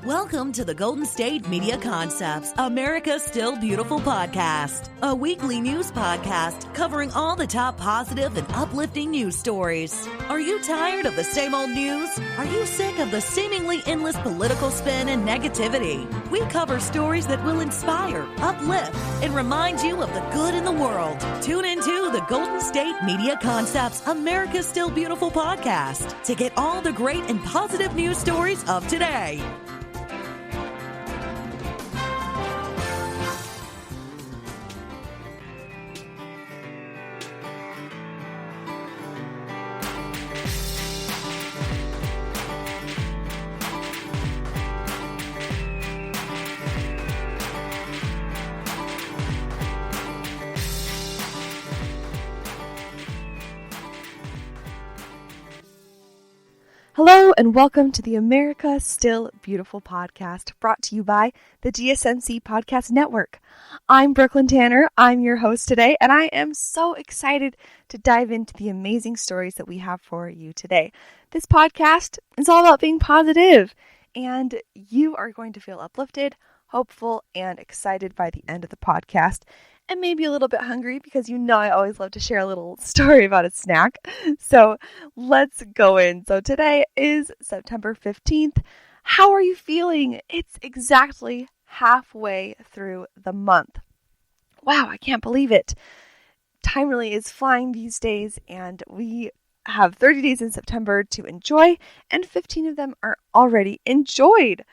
Welcome to the Golden State Media Concepts, America's Still Beautiful podcast, a weekly news podcast covering all the top positive and uplifting news stories. Are you tired of the same old news? Are you sick of the seemingly endless political spin and negativity? We cover stories that will inspire, uplift, and remind you of the good in the world. Tune into the Golden State Media Concepts, America's Still Beautiful podcast to get all the great and positive news stories of today. Hello and welcome to the America Still Beautiful podcast, brought to you by the GSMC Podcast Network. I'm Brooklyn Tanner, I'm your host today, and I am so excited to dive into the amazing stories that we have for you today. This podcast is all about being positive, and you are going to feel uplifted, hopeful, and excited by the end of the podcast. And maybe a little bit hungry because you know I always love to share a little story about a snack. So let's go in. So today is September 15th. How are you feeling? It's exactly halfway through the month. Wow, I can't believe it. Time really is flying these days, and we have 30 days in September to enjoy, and 15 of them are already enjoyed.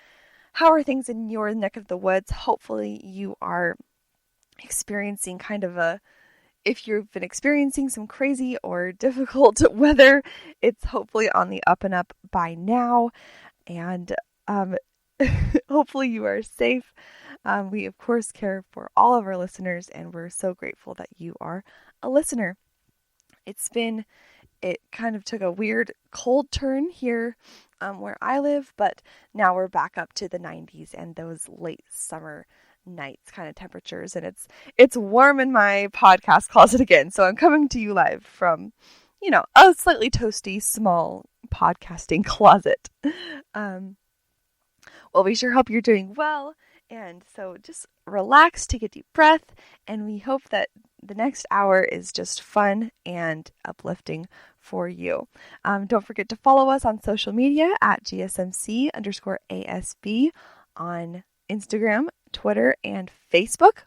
How are things in your neck of the woods? Hopefully you are experiencing if you've been experiencing some crazy or difficult weather, it's hopefully on the up and up by now, and hopefully you are safe. We of course care for all of our listeners, and we're so grateful that you are a listener. It kind of took a weird cold turn here where I live, but now we're back up to the 90s and those late summer nights kind of temperatures, and it's warm in my podcast closet again. So I'm coming to you live from, a slightly toasty, small podcasting closet. Well, we sure hope you're doing well. And so just relax, take a deep breath, and we hope that the next hour is just fun and uplifting for you. Don't forget to follow us on social media at GSMC_ASB on Instagram, Twitter, and Facebook.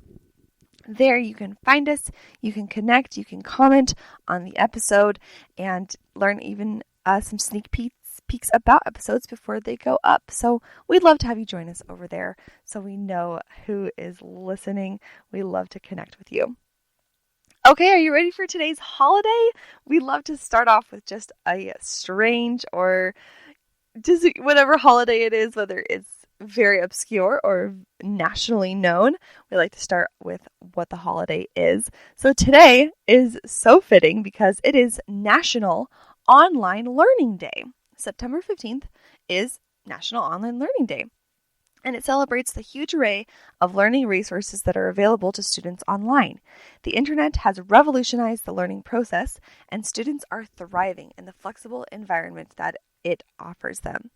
There you can find us, you can connect, you can comment on the episode, and learn even some sneak peeks about episodes before they go up. So we'd love to have you join us over there so we know who is listening. We love to connect with you. Okay, are you ready for today's holiday? We love to start off with just a strange or just whatever holiday it is, whether it's very obscure or nationally known. We like to start with what the holiday is. So today is so fitting because it is National Online Learning Day. September 15th is National Online Learning Day, and it celebrates the huge array of learning resources that are available to students online. The internet has revolutionized the learning process, and students are thriving in the flexible environment that it offers them.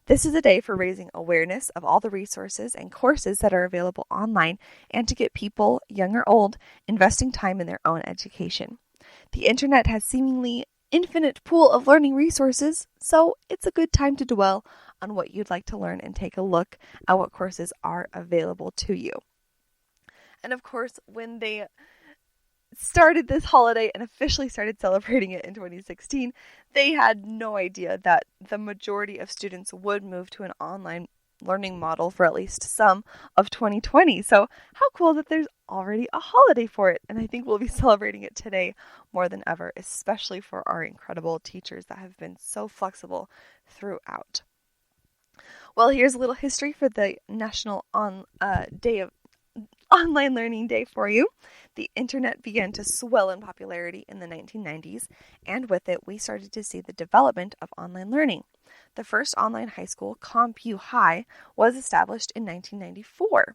This is a day for raising awareness of all the resources and courses that are available online, and to get people, young or old, investing time in their own education. The internet has seemingly infinite pool of learning resources, so it's a good time to dwell on what you'd like to learn and take a look at what courses are available to you. And of course, when they started this holiday and officially started celebrating it in 2016, they had no idea that the majority of students would move to an online learning model for at least some of 2020. So how cool that there's already a holiday for it. And I think we'll be celebrating it today more than ever, especially for our incredible teachers that have been so flexible throughout. Well, here's a little history for the National Online Learning Day for you. The internet began to swell in popularity in the 1990s, and with it, we started to see the development of online learning. The first online high school, CompuHigh High, was established in 1994.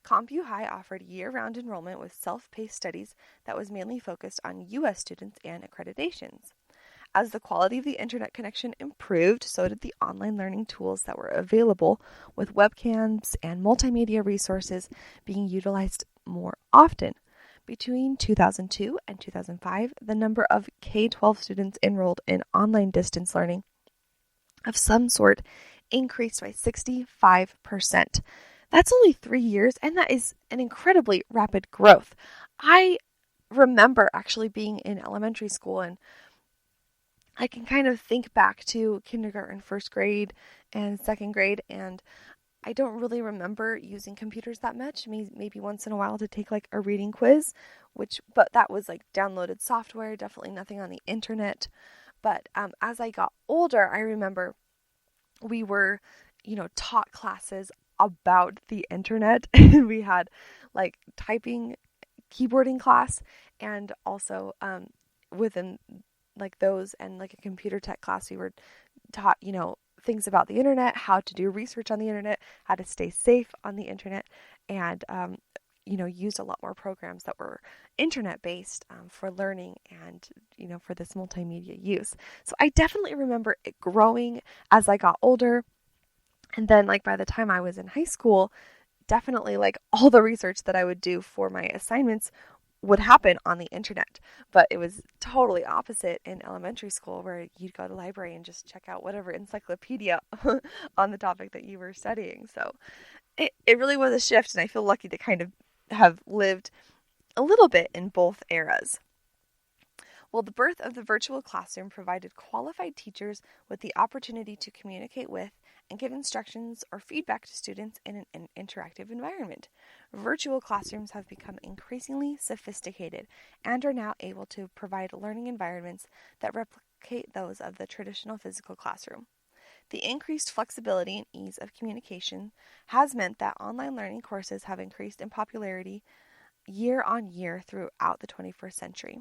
CompuHigh High offered year-round enrollment with self-paced studies that was mainly focused on U.S. students and accreditations. As the quality of the internet connection improved, so did the online learning tools that were available, with webcams and multimedia resources being utilized more often. Between 2002 and 2005, the number of K-12 students enrolled in online distance learning of some sort increased by 65%. That's only 3 years, and that is an incredibly rapid growth. I remember actually being in elementary school, and I can kind of think back to kindergarten, first grade, and second grade, and I don't really remember using computers that much. Maybe once in a while to take like a reading quiz, but that was like downloaded software, definitely nothing on the internet. But as I got older, I remember we were, taught classes about the internet, and we had like typing, keyboarding class, and also within like those and like a computer tech class, we were taught, things about the internet, how to do research on the internet, how to stay safe on the internet, and used a lot more programs that were internet based for learning and for this multimedia use. So I definitely remember it growing as I got older, and then like by the time I was in high school, definitely like all the research that I would do for my assignments would happen on the internet. But it was totally opposite in elementary school, where you'd go to the library and just check out whatever encyclopedia on the topic that you were studying. So it really was a shift, and I feel lucky to kind of have lived a little bit in both eras. Well, the birth of the virtual classroom provided qualified teachers with the opportunity to communicate with and give instructions or feedback to students in an interactive environment. Virtual classrooms have become increasingly sophisticated and are now able to provide learning environments that replicate those of the traditional physical classroom. The increased flexibility and ease of communication has meant that online learning courses have increased in popularity year on year throughout the 21st century.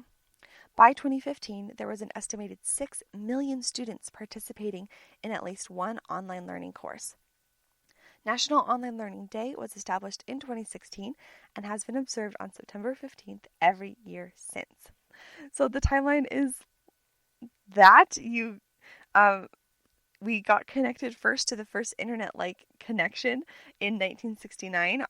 By 2015, there was an estimated 6 million students participating in at least one online learning course. National Online Learning Day was established in 2016 and has been observed on September 15th every year since. So the timeline is that we got connected first to the first internet-like connection in 1969.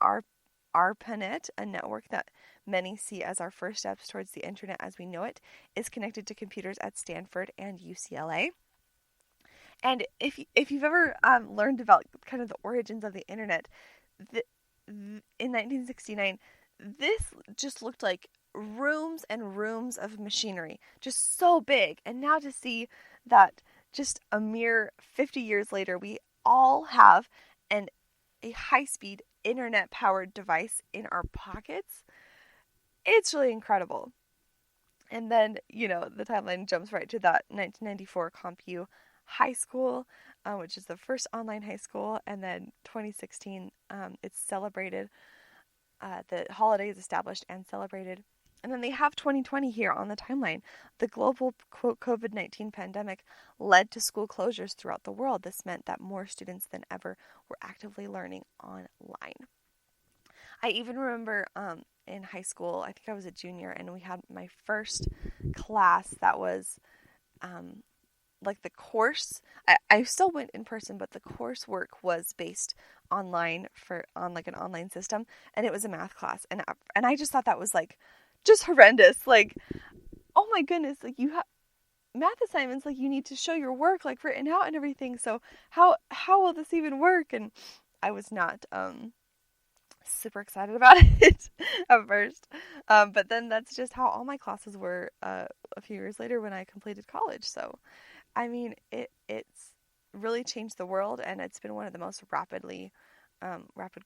ARPANET, a network that many see as our first steps towards the internet as we know it, is connected to computers at Stanford and UCLA. And if you've ever learned about kind of the origins of the internet, in 1969, this just looked like rooms and rooms of machinery, just so big. And now to see that just a mere 50 years later, we all have a high-speed internet-powered device in our pockets, it's really incredible. And then, the timeline jumps right to that 1994 CompU High School, which is the first online high school, and then 2016, it's celebrated. The holiday is established and celebrated. And then they have 2020 here on the timeline. The global, quote, COVID-19 pandemic led to school closures throughout the world. This meant that more students than ever were actively learning online. I even remember in high school, I think I was a junior, and we had my first class that was like the course. I still went in person, but the coursework was based online on like an online system, and it was a math class, and I just thought that was like just horrendous. Like, oh my goodness, like you have math assignments, like you need to show your work like written out and everything. So how will this even work? And I was not super excited about it at first, but then that's just how all my classes were a few years later when I completed college. So I mean, it's really changed the world, and it's been one of the most rapid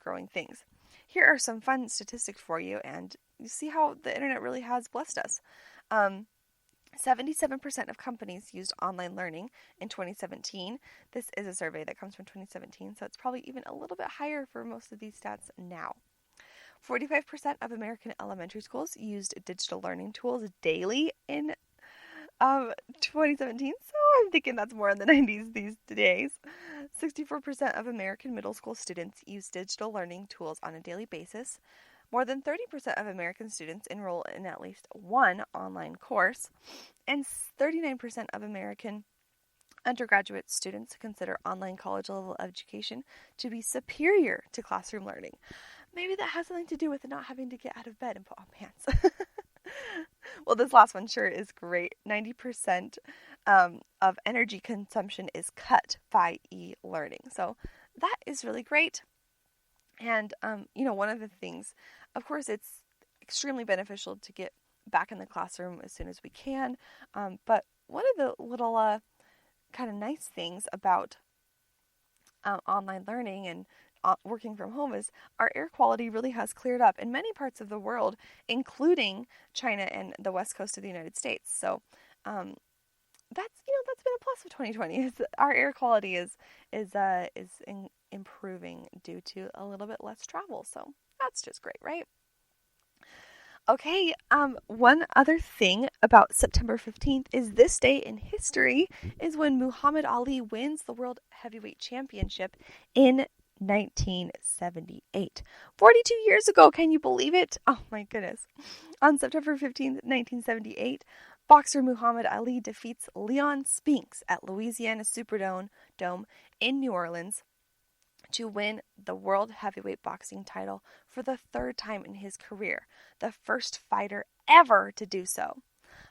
growing things. Here are some fun statistics for you, and you see how the internet really has blessed us. 77% of companies used online learning in 2017. This is a survey that comes from 2017, so it's probably even a little bit higher for most of these stats now. 45% of American elementary schools used digital learning tools daily in 2017, so I'm thinking that's more in the 90s these days. 64% of American middle school students use digital learning tools on a daily basis, More than 30% of American students enroll in at least one online course, and 39% of American undergraduate students consider online college level education to be superior to classroom learning. Maybe that has something to do with not having to get out of bed and put on pants. Well, this last one sure is great. 90% of energy consumption is cut by e-learning. So that is really great. And, one of the things, of course, it's extremely beneficial to get back in the classroom as soon as we can. But one of the little kind of nice things about online learning and working from home is our air quality really has cleared up in many parts of the world, including China and the west coast of the United States. So that's been a plus of 2020. Our air quality is improving due to a little bit less travel. So that's just great, right? Okay, one other thing about September 15th is this day in history is when Muhammad Ali wins the World Heavyweight Championship in 1978. 42 years ago, can you believe it? Oh my goodness. On September 15th, 1978, boxer Muhammad Ali defeats Leon Spinks at Louisiana Superdome in New Orleans to win the World Heavyweight Boxing title for the third time in his career, the first fighter ever to do so.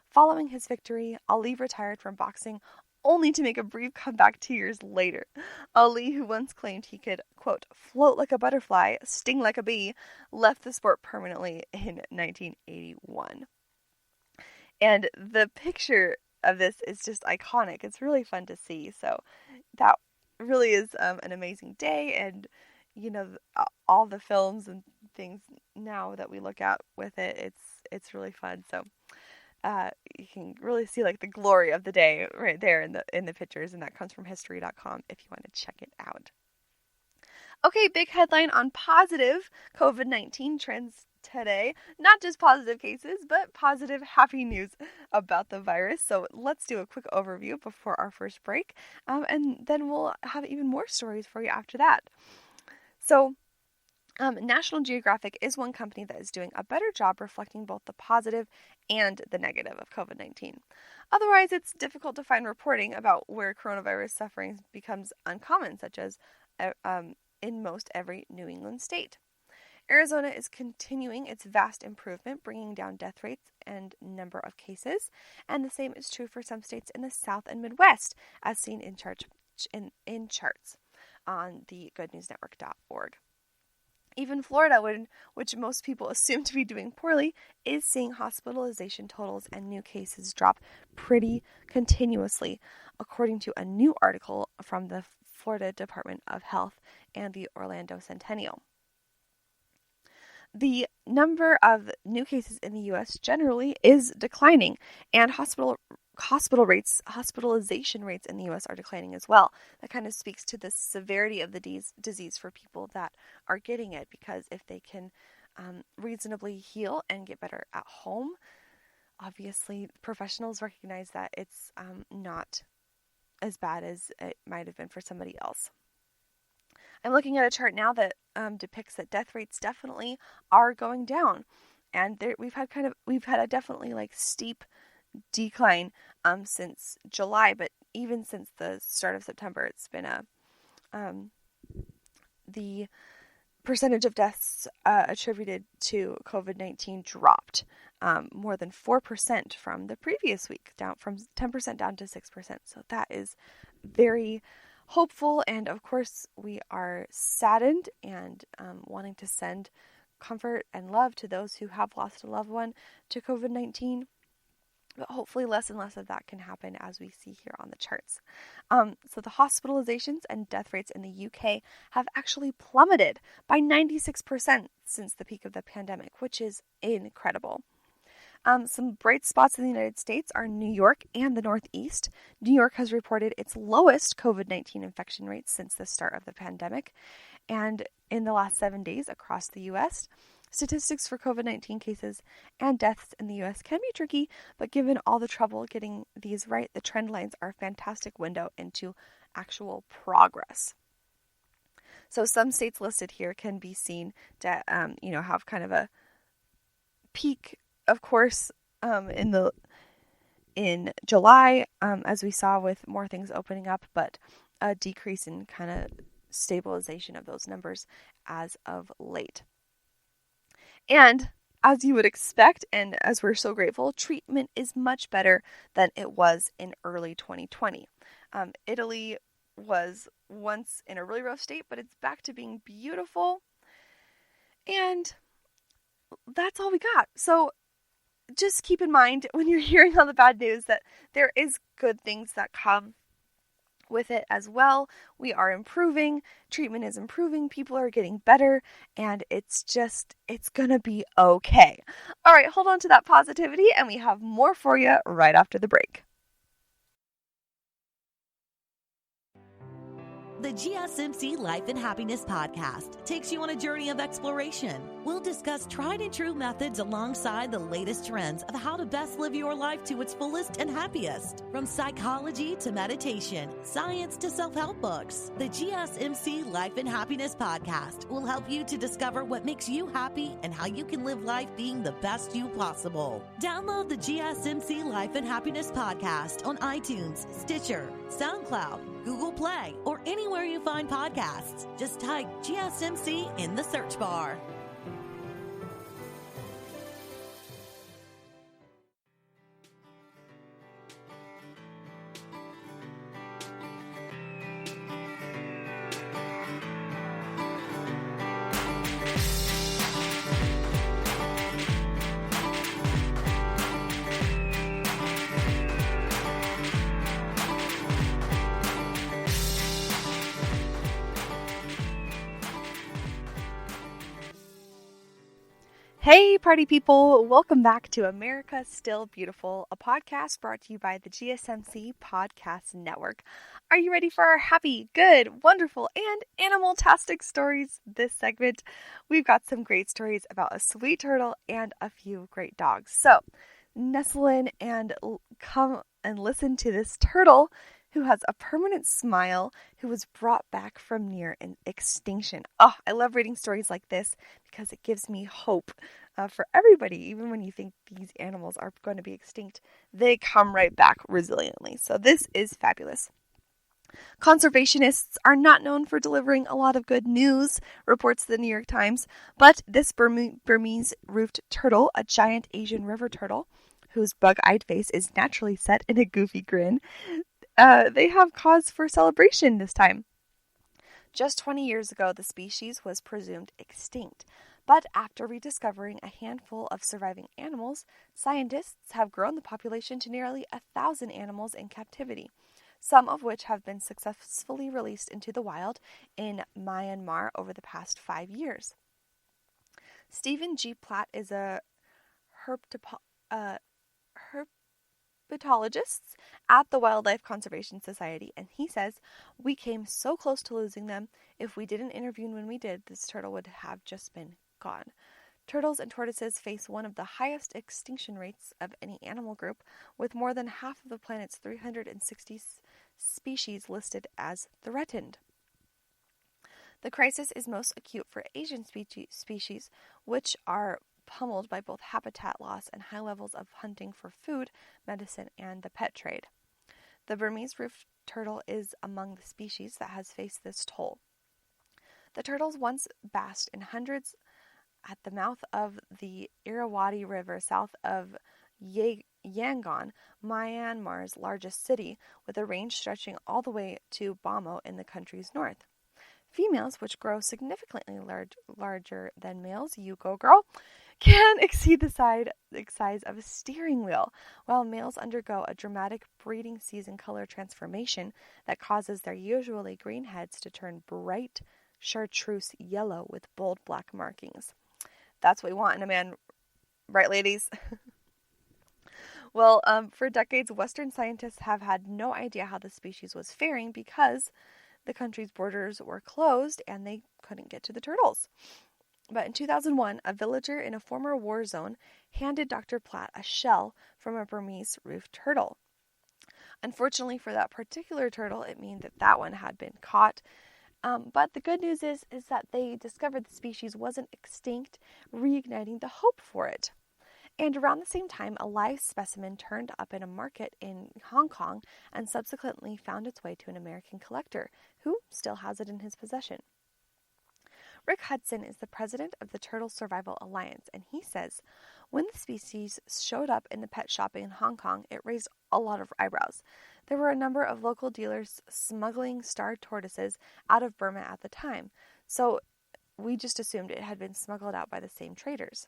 Following his victory, Ali retired from boxing only to make a brief comeback 2 years later. Ali, who once claimed he could, quote, float like a butterfly, sting like a bee, left the sport permanently in 1981. And the picture of this is just iconic. It's really fun to see. So that really is an amazing day, and all the films and things now that we look at with it, it's really fun. So you can really see like the glory of the day right there in the pictures, and that comes from history.com if you want to check it out. Okay, big headline on positive COVID-19 trends today. Not just positive cases, but positive happy news about the virus. So let's do a quick overview before our first break, and then we'll have even more stories for you after that. So National Geographic is one company that is doing a better job reflecting both the positive and the negative of COVID-19. Otherwise, it's difficult to find reporting about where coronavirus suffering becomes uncommon, such as in most every New England state. Arizona is continuing its vast improvement, bringing down death rates and number of cases, and the same is true for some states in the South and Midwest, as seen in charts on the goodnewsnetwork.org. Even Florida, which most people assume to be doing poorly, is seeing hospitalization totals and new cases drop pretty continuously, according to a new article from the Florida Department of Health and the Orlando Centennial. The number of new cases in the U.S. generally is declining, and hospitalization rates in the U.S. are declining as well. That kind of speaks to the severity of the disease for people that are getting it, because if they can reasonably heal and get better at home, obviously professionals recognize that it's not as bad as it might have been for somebody else. I'm looking at a chart now that depicts that death rates definitely are going down, and we've had a definitely like steep decline since July, but even since the start of September, it's been the percentage of deaths attributed to COVID-19 dropped more than 4% from the previous week, down from 10% down to 6%. So that is very hopeful, and of course we are saddened and wanting to send comfort and love to those who have lost a loved one to COVID-19. But hopefully less and less of that can happen, as we see here on the charts. So the hospitalizations and death rates in the UK have actually plummeted by 96% since the peak of the pandemic, which is incredible. Some bright spots in the United States are New York and the Northeast. New York has reported its lowest COVID-19 infection rate since the start of the pandemic. And in the last 7 days across the U.S., statistics for COVID-19 cases and deaths in the U.S. can be tricky, but given all the trouble getting these right, the trend lines are a fantastic window into actual progress. So some states listed here can be seen to, have kind of a peak, of course, in July, as we saw with more things opening up, but a decrease in kind of stabilization of those numbers as of late. And as you would expect, and as we're so grateful, treatment is much better than it was in early 2020. Italy was once in a really rough state, but it's back to being beautiful. And that's all we got. So just keep in mind when you're hearing all the bad news that there is good things that come with it as well. We are improving, treatment is improving, people are getting better, and it's gonna be okay. All right, hold on to that positivity, and we have more for you right after the break. The GSMC Life and Happiness podcast takes you on a journey of exploration. We'll discuss tried and true methods alongside the latest trends of how to best live your life to its fullest and happiest. From psychology to meditation, science to self-help books, the GSMC Life and Happiness podcast will help you to discover what makes you happy and how you can live life being the best you possible. Download the GSMC Life and Happiness podcast on iTunes, Stitcher, SoundCloud, Google Play, or anywhere you find podcasts. Just type GSMC in the search bar. Hey, party people! Welcome back to America Still Beautiful, a podcast brought to you by the GSMC Podcast Network. Are you ready for our happy, good, wonderful, and animal-tastic stories this segment? We've got some great stories about a sweet turtle and a few great dogs. So, nestle in and come and listen to this turtle who has a permanent smile, who was brought back from near extinction. Oh, I love reading stories like this because it gives me hope for everybody. Even when you think these animals are going to be extinct, they come right back resiliently. So this is fabulous. Conservationists are not known for delivering a lot of good news, reports the New York Times, but this Burmese roofed turtle, a giant Asian river turtle, whose bug-eyed face is naturally set in a goofy grin, they have cause for celebration this time. Just 20 years ago, the species was presumed extinct. But after rediscovering a handful of surviving animals, scientists have grown the population to nearly 1,000 animals in captivity, some of which have been successfully released into the wild in Myanmar over the past 5 years. Stephen G. Platt is a herpetologist at the Wildlife Conservation Society, and he says, "We came so close to losing them. If we didn't intervene when we did, this turtle would have just been gone." Turtles and tortoises face one of the highest extinction rates of any animal group, with more than half of the planet's 360 species listed as threatened. The crisis is most acute for Asian species, which are pummeled by both habitat loss and high levels of hunting for food, medicine, and the pet trade. The Burmese roofed turtle is among the species that has faced this toll. The turtles once basked in hundreds at the mouth of the Irrawaddy River south of Yangon, Myanmar's largest city, with a range stretching all the way to Bamo in the country's north. Females, which grow significantly larger than males, you go girl, can exceed the size of a steering wheel, while males undergo a dramatic breeding season color transformation that causes their usually green heads to turn bright chartreuse yellow with bold black markings. That's what we want in a man, right, ladies? Well, for decades, Western scientists have had no idea how the species was faring because the country's borders were closed and they couldn't get to the turtles. But in 2001, a villager in a former war zone handed Dr. Platt a shell from a Burmese roofed turtle. Unfortunately for that particular turtle, it meant that one had been caught But the good news is that they discovered the species wasn't extinct, reigniting the hope for it. And around the same time, a live specimen turned up in a market in Hong Kong and subsequently found its way to an American collector who still has it in his possession. Rick Hudson is the president of the Turtle Survival Alliance, and he says, when the species showed up in the pet shop in Hong Kong, it raised a lot of eyebrows. There were a number of local dealers smuggling star tortoises out of Burma at the time, so we just assumed it had been smuggled out by the same traders.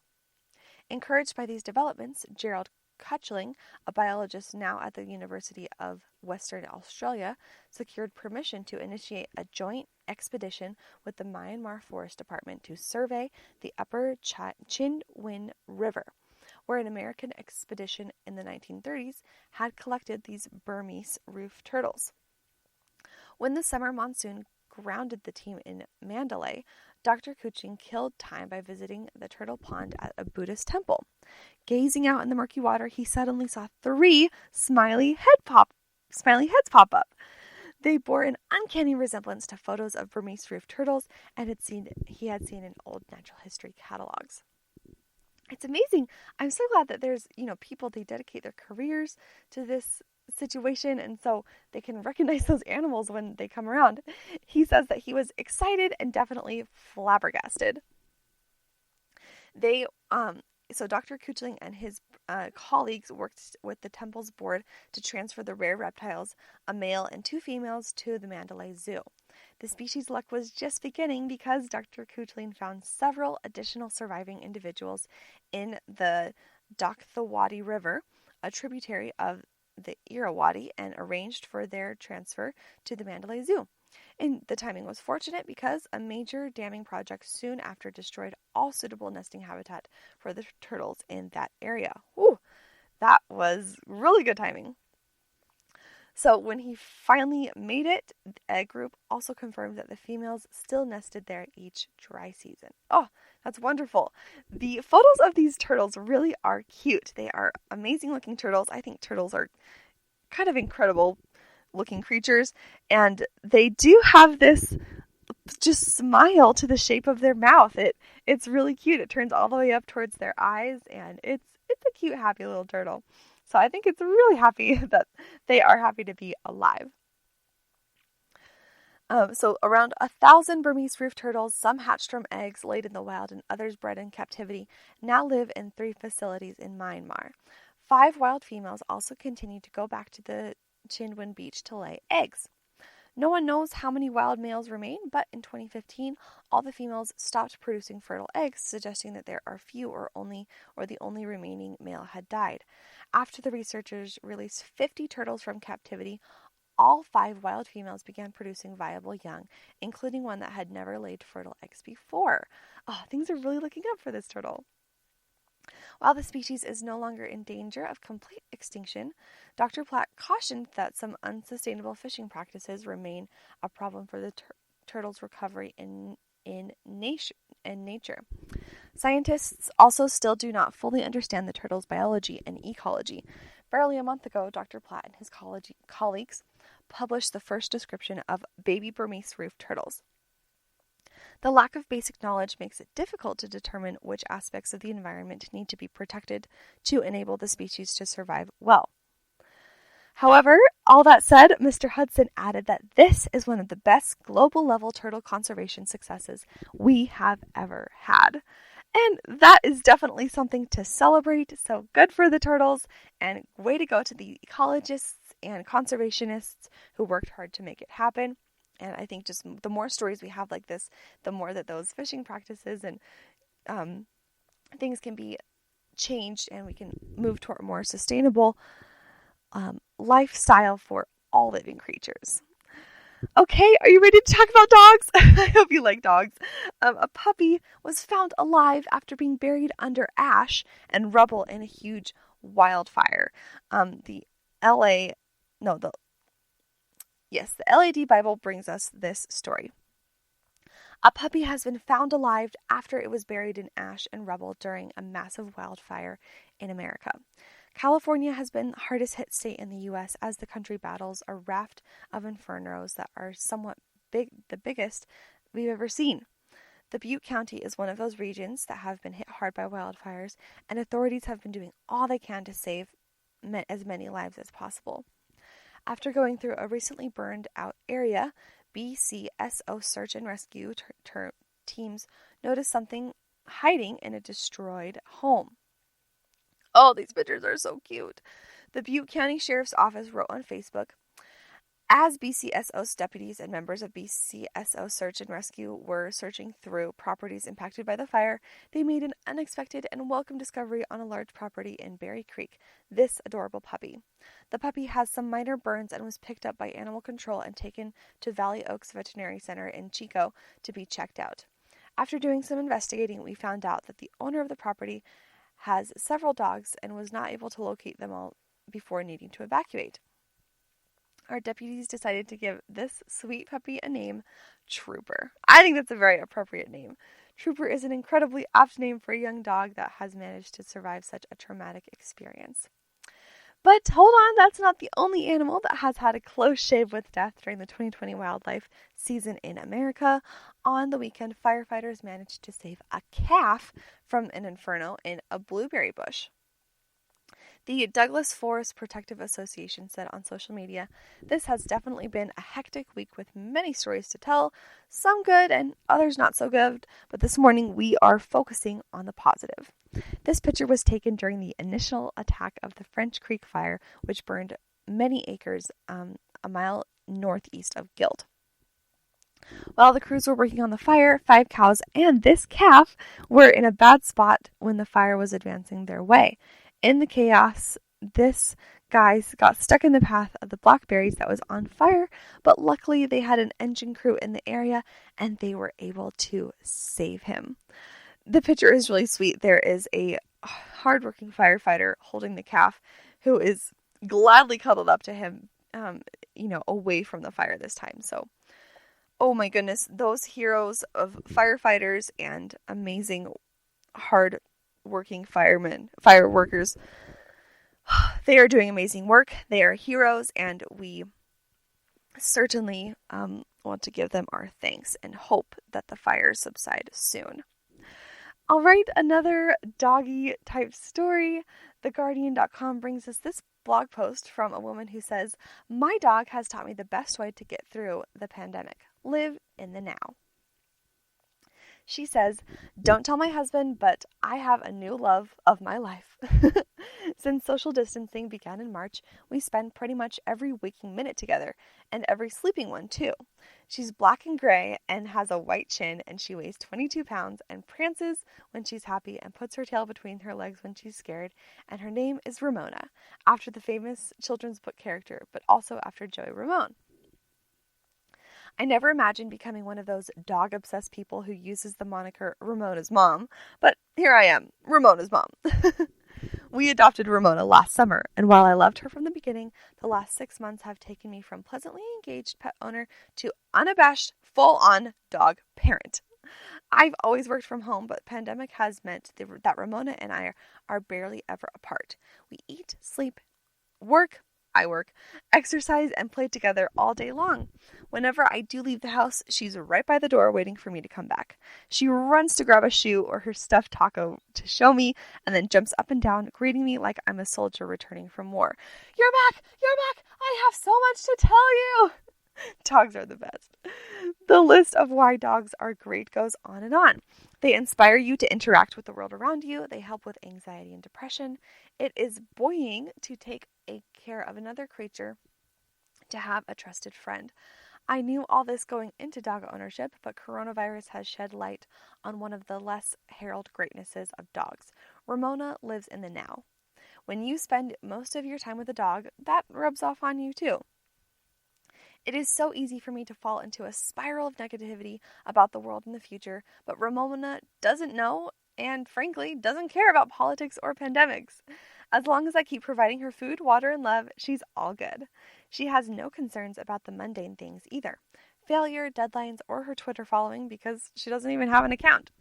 Encouraged by these developments, Gerald Kuchling, a biologist now at the University of Western Australia, secured permission to initiate a joint expedition with the Myanmar Forest Department to survey the upper Chin Win River, where an American expedition in the 1930s had collected these Burmese roof turtles. When the summer monsoon grounded the team in Mandalay, Dr. Kuchling killed time by visiting the turtle pond at a Buddhist temple. Gazing out in the murky water, he suddenly saw 3 smiley heads pop up. They bore an uncanny resemblance to photos of Burmese roof turtles he had seen in old natural history catalogs. It's amazing. I'm so glad that there's, people, they dedicate their careers to this situation, and so they can recognize those animals when they come around. He says that he was excited and definitely flabbergasted. So Dr. Kuchling and his colleagues worked with the temple's board to transfer the rare reptiles, a male and 2 females, to the Mandalay Zoo. The species' luck was just beginning because Dr. Kuchling found several additional surviving individuals in the Dakthawadi River, a tributary of the Irrawaddy, and arranged for their transfer to the Mandalay Zoo. And the timing was fortunate because a major damming project soon after destroyed all suitable nesting habitat for the turtles in that area. Whew, that was really good timing. So when he finally made it, the egg group also confirmed that the females still nested there each dry season. Oh, that's wonderful. The photos of these turtles really are cute. They are amazing looking turtles. I think turtles are kind of incredible looking creatures, and they do have this just smile to the shape of their mouth. It's really cute. It turns all the way up towards their eyes, and it's a cute, happy little turtle. So I think it's really happy that they are happy to be alive. So around 1,000 Burmese roof turtles, some hatched from eggs laid in the wild and others bred in captivity, now live in 3 facilities in Myanmar. 5 wild females also continue to go back to the Chinwin Beach to lay eggs. No one knows how many wild males remain, but in 2015, all the females stopped producing fertile eggs, suggesting that there are few or the only remaining male had died. After the researchers released 50 turtles from captivity, all 5 wild females began producing viable young, including one that had never laid fertile eggs before. Oh, things are really looking up for this turtle. While the species is no longer in danger of complete extinction, Dr. Platt cautioned that some unsustainable fishing practices remain a problem for the turtle's recovery in nature. Scientists also still do not fully understand the turtle's biology and ecology. Barely a month ago, Dr. Platt and his colleagues published the first description of baby Burmese roof turtles. The lack of basic knowledge makes it difficult to determine which aspects of the environment need to be protected to enable the species to survive well. However, all that said, Mr. Hudson added that this is one of the best global-level turtle conservation successes we have ever had. And that is definitely something to celebrate, so good for the turtles, and way to go to the ecologists and conservationists who worked hard to make it happen. And I think just the more stories we have like this, the more that those fishing practices and things can be changed, and we can move toward a more sustainable lifestyle for all living creatures. Okay, are you ready to talk about dogs? I hope you like dogs. A puppy was found alive after being buried under ash and rubble in a huge wildfire. The LAD Bible brings us this story. A puppy has been found alive after it was buried in ash and rubble during a massive wildfire in America. California has been the hardest hit state in the U.S. as the country battles a raft of infernos that are somewhat the biggest we've ever seen. The Butte County is one of those regions that have been hit hard by wildfires, and authorities have been doing all they can to save as many lives as possible. After going through a recently burned out area, BCSO search and rescue teams noticed something hiding in a destroyed home. Oh, these pictures are so cute. The Butte County Sheriff's Office wrote on Facebook, as BCSO's deputies and members of BCSO Search and Rescue were searching through properties impacted by the fire, they made an unexpected and welcome discovery on a large property in Berry Creek, this adorable puppy. The puppy has some minor burns and was picked up by animal control and taken to Valley Oaks Veterinary Center in Chico to be checked out. After doing some investigating, we found out that the owner of the property has several dogs and was not able to locate them all before needing to evacuate. Our deputies decided to give this sweet puppy a name, Trooper. I think that's a very appropriate name. Trooper is an incredibly apt name for a young dog that has managed to survive such a traumatic experience. But hold on, that's not the only animal that has had a close shave with death during the 2020 wildlife season in America. On the weekend, firefighters managed to save a calf from an inferno in a blueberry bush. The Douglas Forest Protective Association said on social media, "This has definitely been a hectic week with many stories to tell, some good and others not so good, but this morning we are focusing on the positive." This picture was taken during the initial attack of the French Creek Fire, which burned many acres a mile northeast of Guild. While the crews were working on the fire, 5 cows and this calf were in a bad spot when the fire was advancing their way. In the chaos, this guy got stuck in the path of the blackberries that was on fire, but luckily they had an engine crew in the area and they were able to save him. The picture is really sweet. There is a hardworking firefighter holding the calf who is gladly cuddled up to him, away from the fire this time. So, oh my goodness, those heroes of firefighters and amazing hard-working fire workers, they are doing amazing work. They are heroes, and we certainly want to give them our thanks and hope that the fires subside soon. All right, another doggy type story. TheGuardian.com brings us this blog post from a woman who says, "My dog has taught me the best way to get through the pandemic. Live in the now." She says, "Don't tell my husband, but I have a new love of my life. Since social distancing began in March, we spend pretty much every waking minute together, and every sleeping one too. She's black and gray and has a white chin, and she weighs 22 pounds and prances when she's happy and puts her tail between her legs when she's scared, and her name is Ramona, after the famous children's book character, but also after Joey Ramone. I never imagined becoming one of those dog-obsessed people who uses the moniker Ramona's mom, but here I am, Ramona's mom." We adopted Ramona last summer, and while I loved her from the beginning, the last 6 months have taken me from pleasantly engaged pet owner to unabashed, full-on dog parent. I've always worked from home, but pandemic has meant that Ramona and I are barely ever apart. We eat, sleep, I work, exercise, and play together all day long. Whenever I do leave the house, she's right by the door waiting for me to come back. She runs to grab a shoe or her stuffed taco to show me, and then jumps up and down, greeting me like I'm a soldier returning from war. "You're back! You're back! I have so much to tell you!" Dogs are the best. The list of why dogs are great goes on and on. They inspire you to interact with the world around you. They help with anxiety and depression. It is buoying to take care of another creature, to have a trusted friend. I knew all this going into dog ownership, but coronavirus has shed light on one of the less heralded greatnesses of dogs. Ramona lives in the now. When you spend most of your time with a dog, that rubs off on you too. It is so easy for me to fall into a spiral of negativity about the world in the future, but Ramona doesn't know and, frankly, doesn't care about politics or pandemics. As long as I keep providing her food, water, and love, she's all good. She has no concerns about the mundane things either. Failure, deadlines, or her Twitter following, because she doesn't even have an account.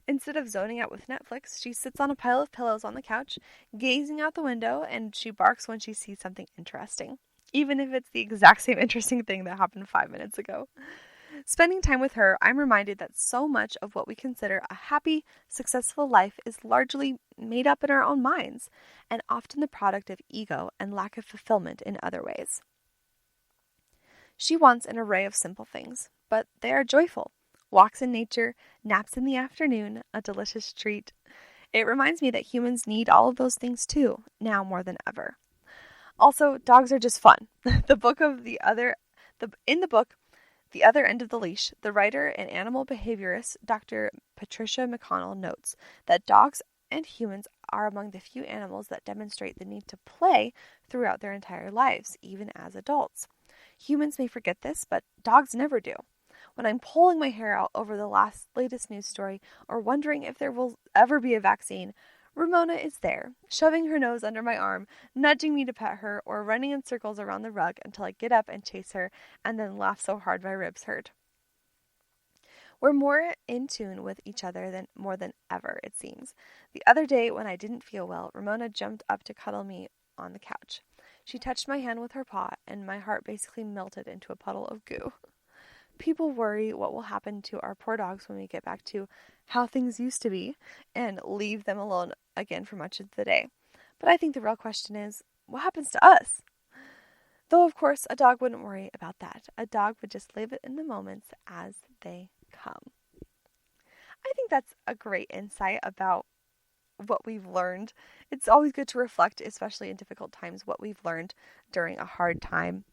Instead of zoning out with Netflix, she sits on a pile of pillows on the couch, gazing out the window, and she barks when she sees something interesting, even if it's the exact same interesting thing that happened 5 minutes ago. Spending time with her, I'm reminded that so much of what we consider a happy, successful life is largely made up in our own minds, and often the product of ego and lack of fulfillment in other ways. She wants an array of simple things, but they are joyful. Walks in nature, naps in the afternoon, a delicious treat. It reminds me that humans need all of those things too, now more than ever. Also, dogs are just fun. In the book, The Other End of the Leash, the writer and animal behaviorist Dr. Patricia McConnell notes that dogs and humans are among the few animals that demonstrate the need to play throughout their entire lives, even as adults. Humans may forget this, but dogs never do. When I'm pulling my hair out over the latest news story or wondering if there will ever be a vaccine, Ramona is there, shoving her nose under my arm, nudging me to pet her, or running in circles around the rug until I get up and chase her and then laugh so hard my ribs hurt. We're more in tune with each other more than ever, it seems. The other day when I didn't feel well, Ramona jumped up to cuddle me on the couch. She touched my hand with her paw, and my heart basically melted into a puddle of goo. People worry what will happen to our poor dogs when we get back to how things used to be and leave them alone again for much of the day. But I think the real question is, what happens to us? Though, of course, a dog wouldn't worry about that. A dog would just live in the moments as they come. I think that's a great insight about what we've learned. It's always good to reflect, especially in difficult times, what we've learned during a hard time.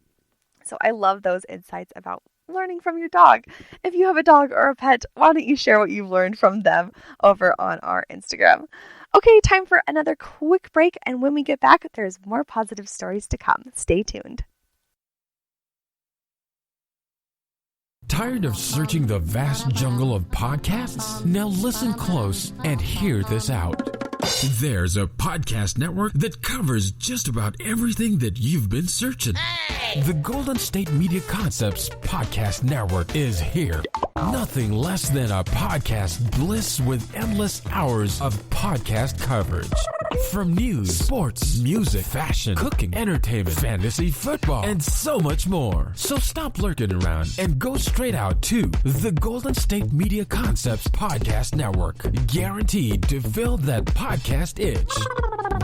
So I love those insights about learning from your dog. If you have a dog or a pet, why don't you share what you've learned from them over on our Instagram? Okay, time for another quick break, and when we get back, there's more positive stories to come. Stay tuned. Tired of searching the vast jungle of podcasts? Now listen close and hear this out. There's a podcast network that covers just about everything that you've been searching. Hey! The Golden State Media Concepts Podcast Network is here. Nothing less than a podcast bliss with endless hours of podcast coverage. From news, sports, music, fashion, cooking, entertainment, fantasy, football, and so much more. So stop lurking around and go straight out to the Golden State Media Concepts Podcast Network. Guaranteed to fill that podcast itch.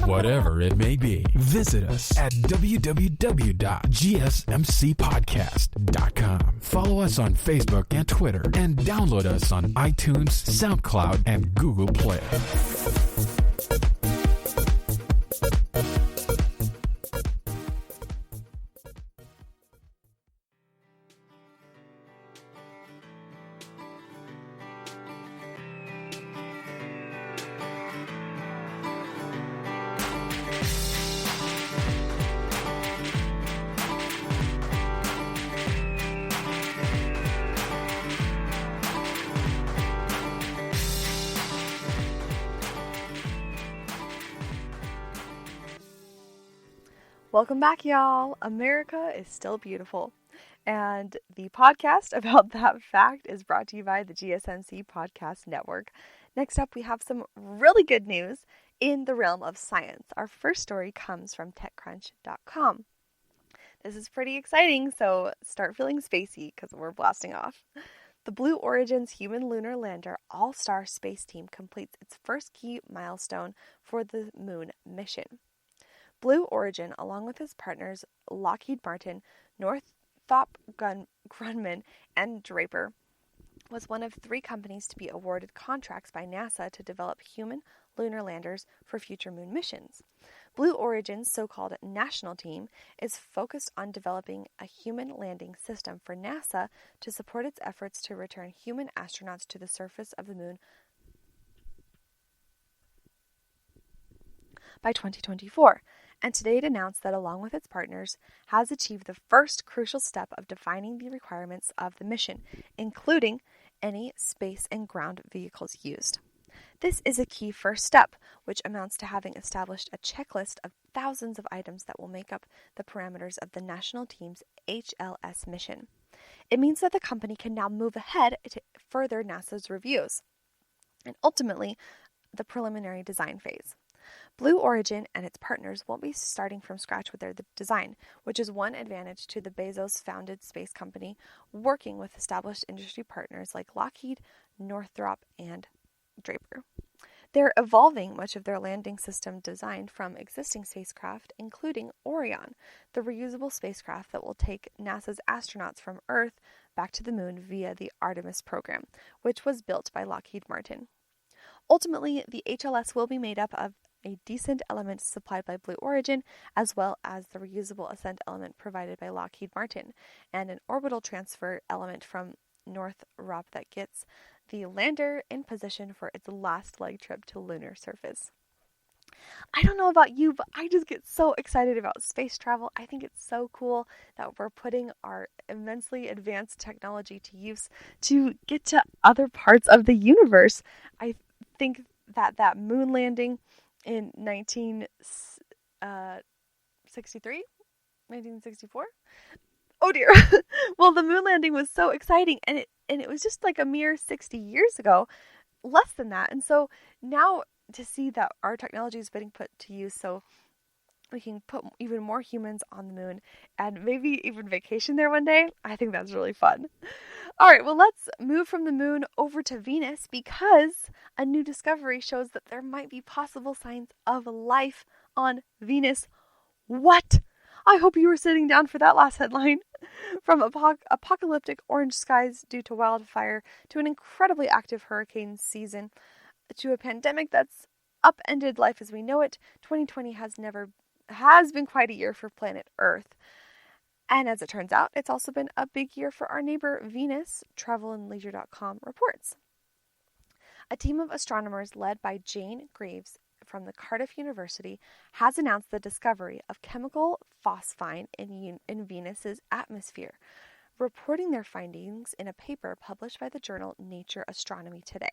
Whatever it may be. Visit us at www.gsmcpodcast.com. Follow us on Facebook and Twitter, and download us on iTunes, SoundCloud, and Google Play. Welcome back, y'all. America is still beautiful. And the podcast about that fact is brought to you by the GSMC Podcast Network. Next up, we have some really good news in the realm of science. Our first story comes from TechCrunch.com. This is pretty exciting, so start feeling spacey because we're blasting off. The Blue Origin's human lunar lander All-Star Space Team completes its first key milestone for the moon mission. Blue Origin, along with his partners Lockheed Martin, Northrop Grumman, and Draper, was one of 3 companies to be awarded contracts by NASA to develop human lunar landers for future moon missions. Blue Origin's so-called national team is focused on developing a human landing system for NASA to support its efforts to return human astronauts to the surface of the moon by 2024. And today it announced that, along with its partners, has achieved the first crucial step of defining the requirements of the mission, including any space and ground vehicles used. This is a key first step, which amounts to having established a checklist of thousands of items that will make up the parameters of the national team's HLS mission. It means that the company can now move ahead to further NASA's reviews and ultimately the preliminary design phase. Blue Origin and its partners won't be starting from scratch with their design, which is one advantage to the Bezos-founded space company working with established industry partners like Lockheed, Northrop, and Draper. They're evolving much of their landing system design from existing spacecraft, including Orion, the reusable spacecraft that will take NASA's astronauts from Earth back to the moon via the Artemis program, which was built by Lockheed Martin. Ultimately, the HLS will be made up of a decent element supplied by Blue Origin, as well as the reusable ascent element provided by Lockheed Martin, and an orbital transfer element from Northrop that gets the lander in position for its last leg trip to lunar surface. I don't know about you, but I just get so excited about space travel. I think it's so cool that we're putting our immensely advanced technology to use to get to other parts of the universe. I think that moon landing in 1964? Oh dear. Well, the moon landing was so exciting, and it was just like a mere 60 years ago, less than that. And so now to see that our technology is being put to use so we can put even more humans on the moon and maybe even vacation there one day, I think that's really fun. All right, well, let's move from the moon over to Venus because a new discovery shows that there might be possible signs of life on Venus. What? I hope you were sitting down for that last headline. From apocalyptic orange skies due to wildfire to an incredibly active hurricane season to a pandemic that's upended life as we know it, 2020 has been quite a year for planet Earth. And as it turns out, it's also been a big year for our neighbor Venus, travelandleisure.com reports. A team of astronomers led by Jane Greaves from the Cardiff University has announced the discovery of chemical phosphine in Venus's atmosphere, reporting their findings in a paper published by the journal Nature Astronomy today.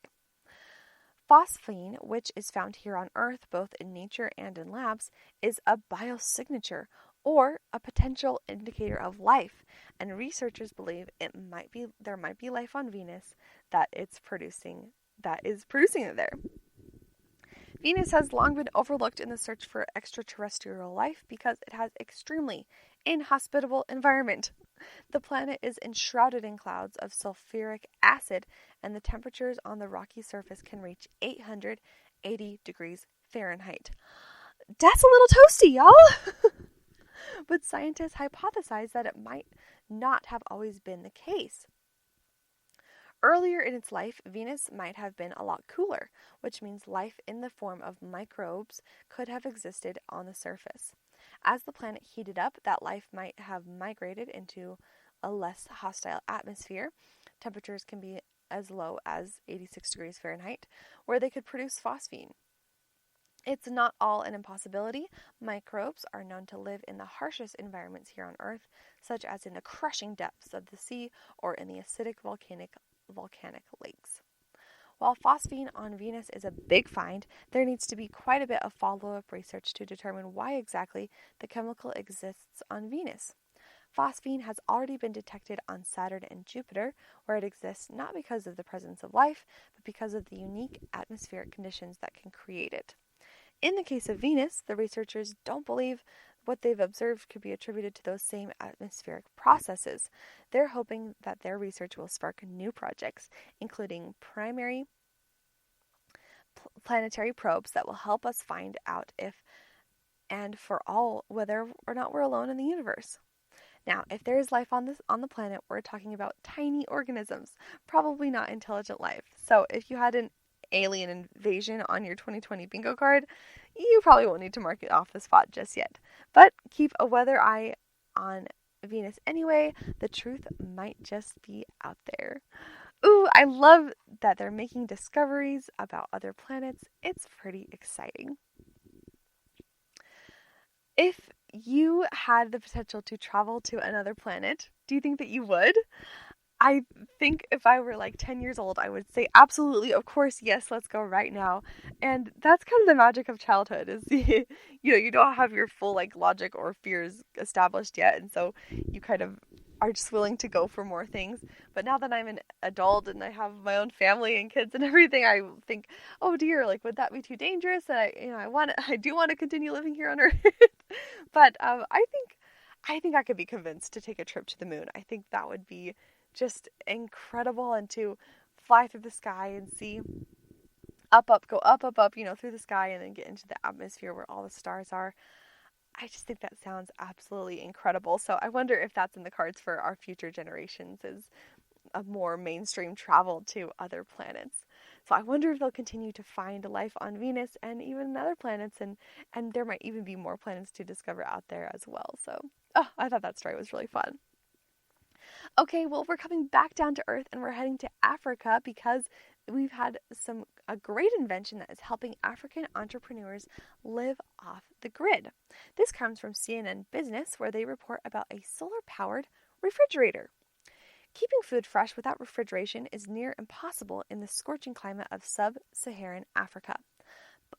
Phosphine, which is found here on Earth both in nature and in labs, is a biosignature or a potential indicator of life, and researchers believe there might be life on Venus that is producing it there. Venus has long been overlooked in the search for extraterrestrial life because it has extremely inhospitable environment. The planet is enshrouded in clouds of sulfuric acid, and the temperatures on the rocky surface can reach 880 degrees Fahrenheit. That's a little toasty, y'all! But scientists hypothesize that it might not have always been the case. Earlier in its life, Venus might have been a lot cooler, which means life in the form of microbes could have existed on the surface. As the planet heated up, that life might have migrated into a less hostile atmosphere. Temperatures can be as low as 86 degrees Fahrenheit, where they could produce phosphine. It's not all an impossibility. Microbes are known to live in the harshest environments here on Earth, such as in the crushing depths of the sea or in the acidic volcanic lakes. While phosphine on Venus is a big find, there needs to be quite a bit of follow-up research to determine why exactly the chemical exists on Venus. Phosphine has already been detected on Saturn and Jupiter, where it exists not because of the presence of life, but because of the unique atmospheric conditions that can create it. In the case of Venus, the researchers don't believe what they've observed could be attributed to those same atmospheric processes. They're hoping that their research will spark new projects, including primary planetary probes that will help us find out if and for all whether or not we're alone in the universe. Now, if there is life on the planet, we're talking about tiny organisms, probably not intelligent life. So if you had an alien invasion on your 2020 bingo card, you probably won't need to mark it off the spot just yet. But keep a weather eye on Venus anyway. The truth might just be out there. Ooh, I love that they're making discoveries about other planets. It's pretty exciting. If you had the potential to travel to another planet, do you think that you would? I think if I were like 10 years old, I would say absolutely, of course, yes, let's go right now. And that's kind of the magic of childhood is, you don't have your full like logic or fears established yet. And so you kind of are just willing to go for more things. But now that I'm an adult and I have my own family and kids and everything, I think, oh dear, like, would that be too dangerous? And I do want to continue living here on Earth. But I think I could be convinced to take a trip to the moon. I think that would be just incredible, and to fly through the sky and see go up, through the sky, and then get into the atmosphere where all the stars are. I just think that sounds absolutely incredible. So I wonder if that's in the cards for our future generations, is a more mainstream travel to other planets. So I wonder if they'll continue to find life on Venus and even other planets, and there might even be more planets to discover out there as well. So, I thought that story was really fun. Okay, well, we're coming back down to Earth and we're heading to Africa because we've had a great invention that is helping African entrepreneurs live off the grid. This comes from CNN Business, where they report about a solar-powered refrigerator. Keeping food fresh without refrigeration is near impossible in the scorching climate of sub-Saharan Africa.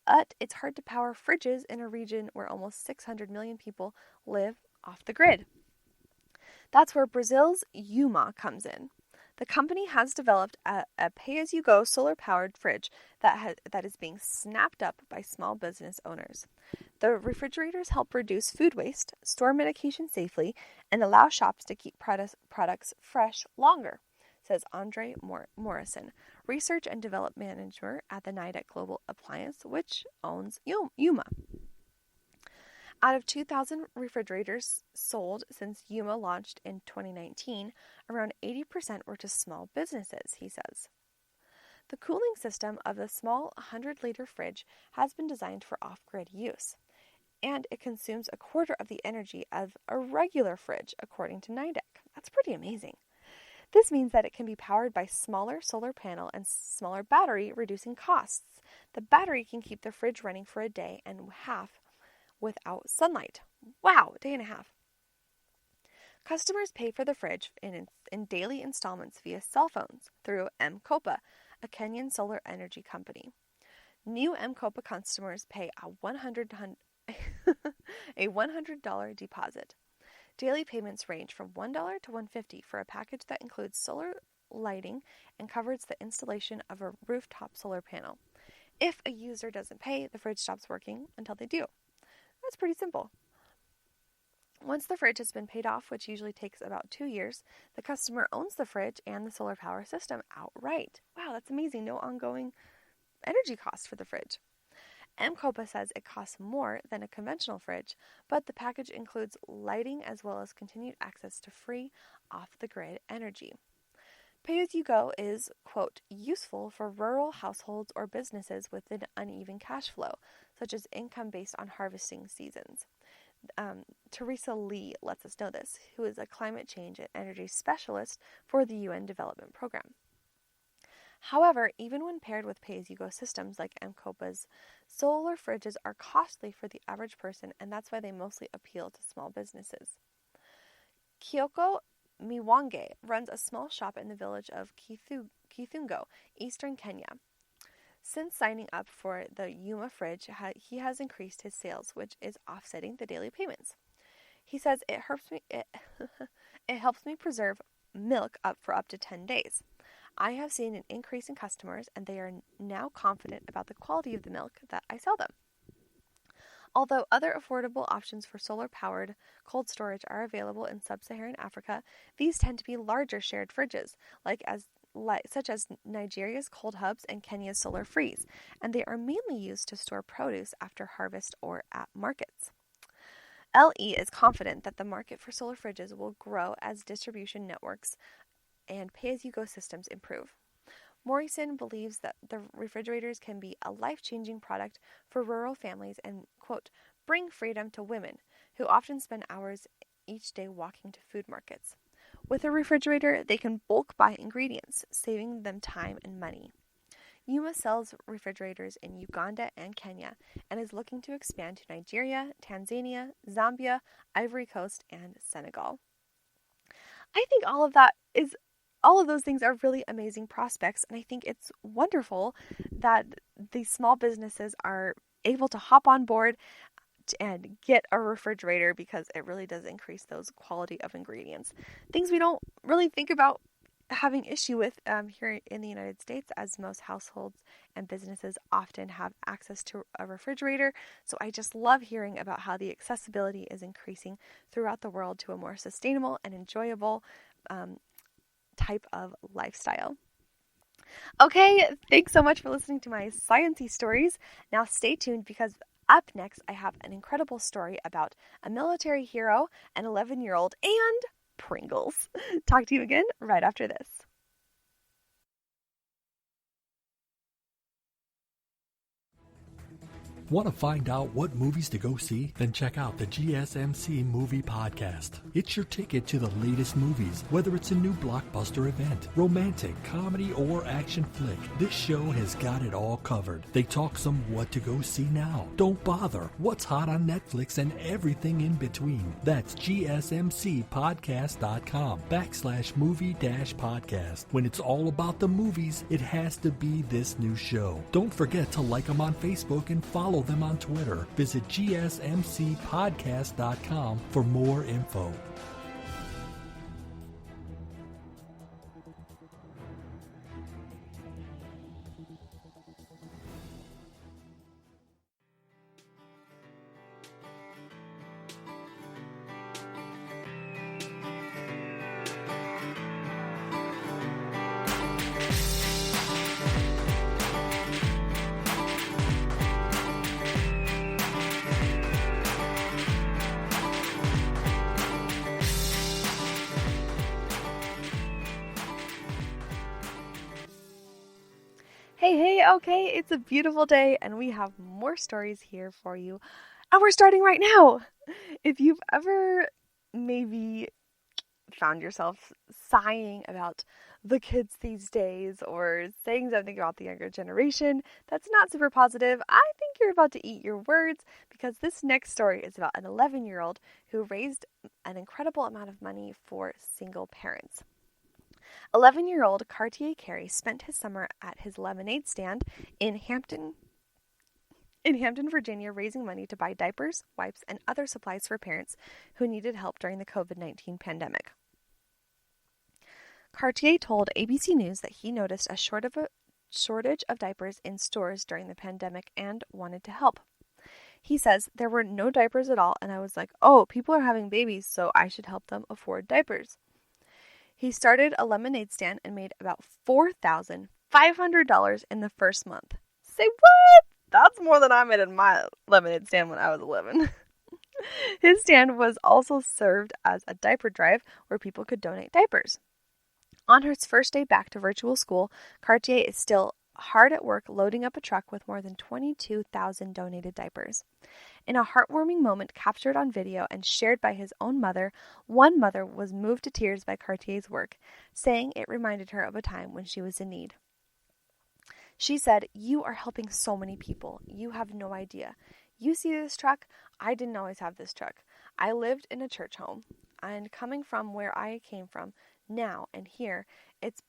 But it's hard to power fridges in a region where almost 600 million people live off the grid. That's where Brazil's Yuma comes in. The company has developed a pay-as-you-go solar-powered fridge that is being snapped up by small business owners. The refrigerators help reduce food waste, store medication safely, and allow shops to keep products fresh longer, says Andre Morrison, Research and Development Manager at the Nidec Global Appliance, which owns Yuma. Out of 2,000 refrigerators sold since Yuma launched in 2019, around 80% were to small businesses, he says. The cooling system of the small 100-liter fridge has been designed for off-grid use, and it consumes a quarter of the energy of a regular fridge, according to Nidec. That's pretty amazing. This means that it can be powered by smaller solar panel and smaller battery, reducing costs. The battery can keep the fridge running for a day and a half without sunlight. Wow, a day and a half. Customers pay for the fridge in daily installments via cell phones through M-Kopa, a Kenyan solar energy company. New M-Kopa customers pay a $100 deposit. Daily payments range from $1 to $150 for a package that includes solar lighting and covers the installation of a rooftop solar panel. If a user doesn't pay, the fridge stops working until they do. That's pretty simple. Once the fridge has been paid off, which usually takes about 2 years, the customer owns the fridge and the solar power system outright. Wow, that's amazing. No ongoing energy cost for the fridge. M-Kopa says it costs more than a conventional fridge, but the package includes lighting as well as continued access to free, off-the-grid energy. Pay-as-you-go is, quote, useful for rural households or businesses with an uneven cash flow, such as income based on harvesting seasons. Teresa Lee lets us know this, who is a climate change and energy specialist for the UN Development Program. However, even when paired with pay-as-you-go systems like M-Kopa's, solar fridges are costly for the average person, and that's why they mostly appeal to small businesses. Kioko Miwange runs a small shop in the village of Kithungo, eastern Kenya. Since signing up for the Yuma fridge, he has increased his sales, which is offsetting the daily payments. He says it helps me preserve milk for up to 10 days. I have seen an increase in customers, and they are now confident about the quality of the milk that I sell them. Although other affordable options for solar-powered cold storage are available in sub-Saharan Africa, these tend to be larger shared fridges, such as Nigeria's cold hubs and Kenya's solar freeze, and they are mainly used to store produce after harvest or at markets. LE is confident that the market for solar fridges will grow as distribution networks and pay-as-you-go systems improve. Morrison believes that the refrigerators can be a life-changing product for rural families and, quote, bring freedom to women who often spend hours each day walking to food markets. With a refrigerator, they can bulk buy ingredients, saving them time and money. Yuma sells refrigerators in Uganda and Kenya and is looking to expand to Nigeria, Tanzania, Zambia, Ivory Coast, and Senegal. I think all of those things are really amazing prospects, and I think it's wonderful that these small businesses are able to hop on board and get a refrigerator because it really does increase those quality of ingredients. Things we don't really think about having issue with here in the United States, as most households and businesses often have access to a refrigerator. So I just love hearing about how the accessibility is increasing throughout the world to a more sustainable and enjoyable type of lifestyle. Okay, thanks so much for listening to my sciencey stories. Now stay tuned, because up next I have an incredible story about a military hero, an 11-year-old, and Pringles. Talk to you again right after this. Want to find out what movies to go see? Then check out the GSMC Movie Podcast. It's your ticket to the latest movies, whether it's a new blockbuster event, romantic, comedy, or action flick. This show has got it all covered. They talk some what to go see now, don't bother, what's hot on Netflix, and everything in between. That's gsmcpodcast.com/movie-podcast. When it's all about the movies, it has to be this new show. Don't forget to like them on Facebook and follow them on Twitter. Visit gsmcpodcast.com for more info. Hey, okay, it's a beautiful day and we have more stories here for you. And we're starting right now. If you've ever maybe found yourself sighing about the kids these days or saying something about the younger generation that's not super positive, I think you're about to eat your words, because this next story is about an 11-year-old who raised an incredible amount of money for single parents. 11-year-old Cartier Carey spent his summer at his lemonade stand in Hampton, Virginia, raising money to buy diapers, wipes, and other supplies for parents who needed help during the COVID-19 pandemic. Cartier told ABC News that he noticed a shortage of diapers in stores during the pandemic and wanted to help. He says, "There were no diapers at all, and I was like, oh, people are having babies, so I should help them afford diapers." He started a lemonade stand and made about $4,500 in the first month. Say what? That's more than I made in my lemonade stand when I was 11. His stand was also served as a diaper drive where people could donate diapers. On his first day back to virtual school, Cartier is still hard at work loading up a truck with more than 22,000 donated diapers. In a heartwarming moment captured on video and shared by his own mother, one mother was moved to tears by Cartier's work, saying it reminded her of a time when she was in need. She said, "You are helping so many people. You have no idea. You see this truck? I didn't always have this truck. I lived in a church home, and coming from where I came from now and here, it's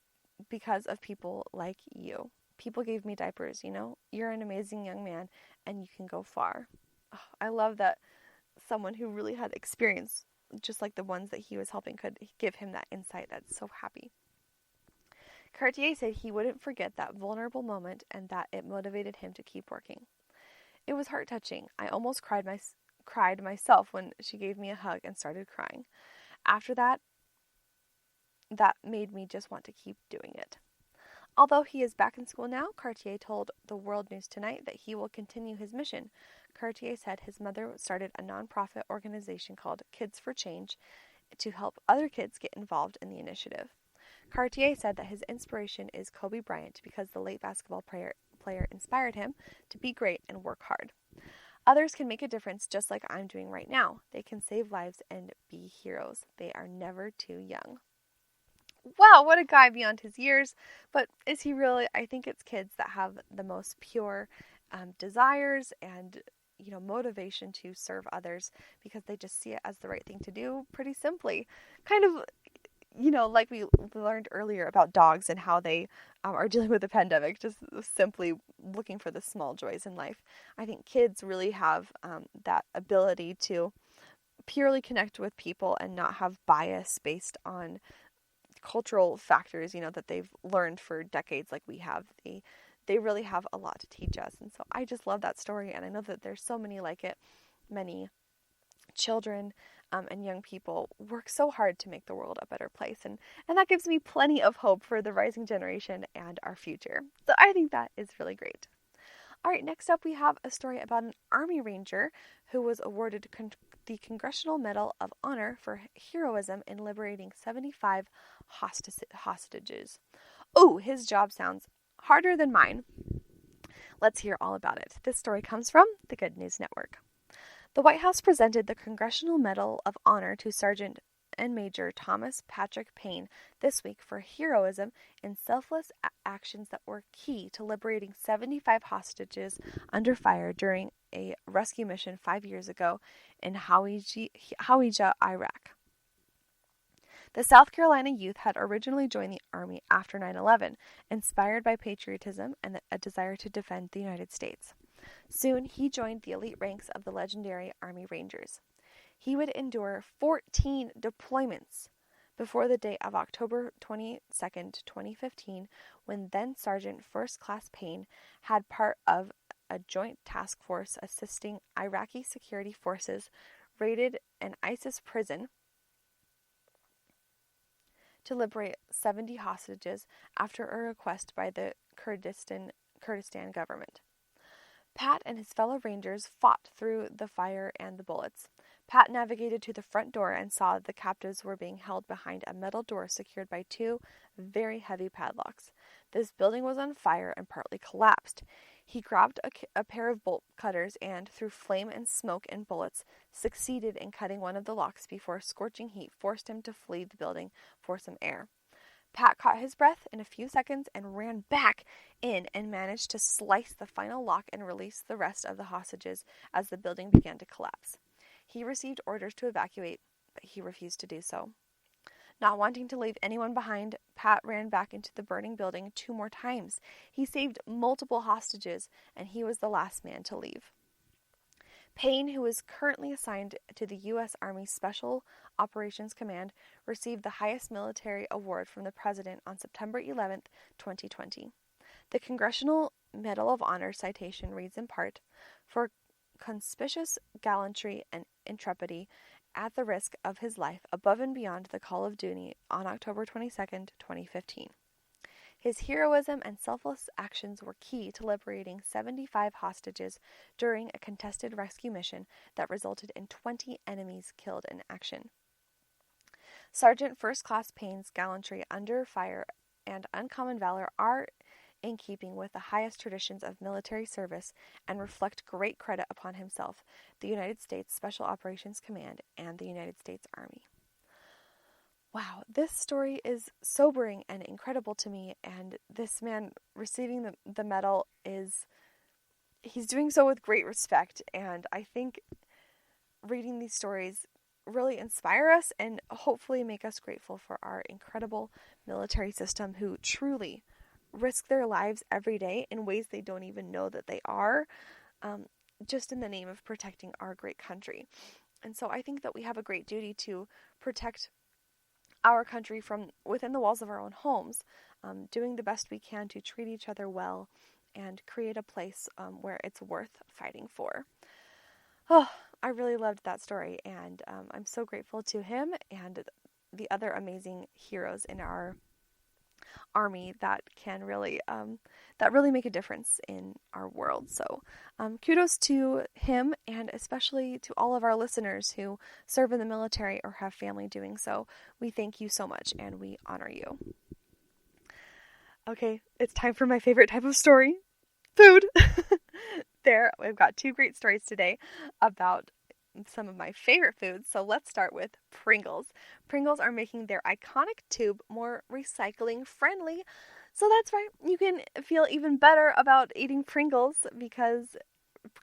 because of people like you. People gave me diapers, you know? You're an amazing young man, and you can go far." Oh, I love that someone who really had experience, just like the ones that he was helping, could give him that insight. That's so happy. Cartier said he wouldn't forget that vulnerable moment and that it motivated him to keep working. "It was heart-touching. I almost cried myself when she gave me a hug and started crying. After that made me just want to keep doing it." Although he is back in school now, Cartier told the World News Tonight that he will continue his mission. Cartier said his mother started a nonprofit organization called Kids for Change to help other kids get involved in the initiative. Cartier said that his inspiration is Kobe Bryant because the late basketball player inspired him to be great and work hard. Others can make a difference just like I'm doing right now. They can save lives and be heroes. They are never too young. Wow, what a guy beyond his years. But is he really? I think it's kids that have the most pure desires and motivation to serve others because they just see it as the right thing to do, pretty simply. Kind of, like we learned earlier about dogs and how they are dealing with the pandemic, just simply looking for the small joys in life. I think kids really have that ability to purely connect with people and not have bias based on cultural factors, that they've learned for decades like we have. They really have a lot to teach us. And so I just love that story. And I know that there's so many like it. Many children and young people work so hard to make the world a better place. And that gives me plenty of hope for the rising generation and our future. So I think that is really great. All right, next up we have a story about an Army Ranger who was awarded the Congressional Medal of Honor for heroism in liberating 75 hostages. Oh, his job sounds harder than mine. Let's hear all about it. This story comes from the Good News Network. The White House presented the Congressional Medal of Honor to Sergeant and Major Thomas Patrick Payne this week for heroism in selfless actions that were key to liberating 75 hostages under fire during a rescue mission 5 years ago in Hawija, Iraq. The South Carolina youth had originally joined the Army after 9/11, inspired by patriotism and a desire to defend the United States. Soon, he joined the elite ranks of the legendary Army Rangers. He would endure 14 deployments before the day of October 22nd, 2015, when then Sergeant First Class Payne had part of a joint task force assisting Iraqi security forces raided an ISIS prison to liberate 70 hostages after a request by the Kurdistan government. Pat and his fellow Rangers fought through the fire and the bullets. Pat navigated to the front door and saw the captives were being held behind a metal door secured by 2 very heavy padlocks. This building was on fire and partly collapsed. He grabbed a pair of bolt cutters and, through flame and smoke and bullets, succeeded in cutting one of the locks before scorching heat forced him to flee the building for some air. Pat caught his breath in a few seconds and ran back in and managed to slice the final lock and release the rest of the hostages as the building began to collapse. He received orders to evacuate, but he refused to do so. Not wanting to leave anyone behind, Pat ran back into the burning building 2 more times. He saved multiple hostages, and he was the last man to leave. Payne, who is currently assigned to the U.S. Army Special Operations Command, received the highest military award from the President on September 11, 2020. The Congressional Medal of Honor citation reads in part, "For conspicuous gallantry and intrepidity at the risk of his life above and beyond the call of duty on October 22, 2015. His heroism and selfless actions were key to liberating 75 hostages during a contested rescue mission that resulted in 20 enemies killed in action. Sergeant First Class Payne's gallantry under fire and uncommon valor are in keeping with the highest traditions of military service and reflect great credit upon himself, the United States Special Operations Command, and the United States Army." Wow, this story is sobering and incredible to me, and this man receiving the medal he's doing so with great respect, and I think reading these stories really inspire us and hopefully make us grateful for our incredible military system who truly risk their lives every day in ways they don't even know that they are, just in the name of protecting our great country. And so I think that we have a great duty to protect our country from within the walls of our own homes, doing the best we can to treat each other well and create a place where it's worth fighting for. Oh, I really loved that story, and I'm so grateful to him and the other amazing heroes in our Army that can really make a difference in our world. So kudos to him, and especially to all of our listeners who serve in the military or have family doing so. We thank you so much and we honor you. Okay, it's time for my favorite type of story, food. We've got 2 great stories today about some of my favorite foods. So let's start with Pringles. Pringles are making their iconic tube more recycling friendly. So that's right, you can feel even better about eating Pringles because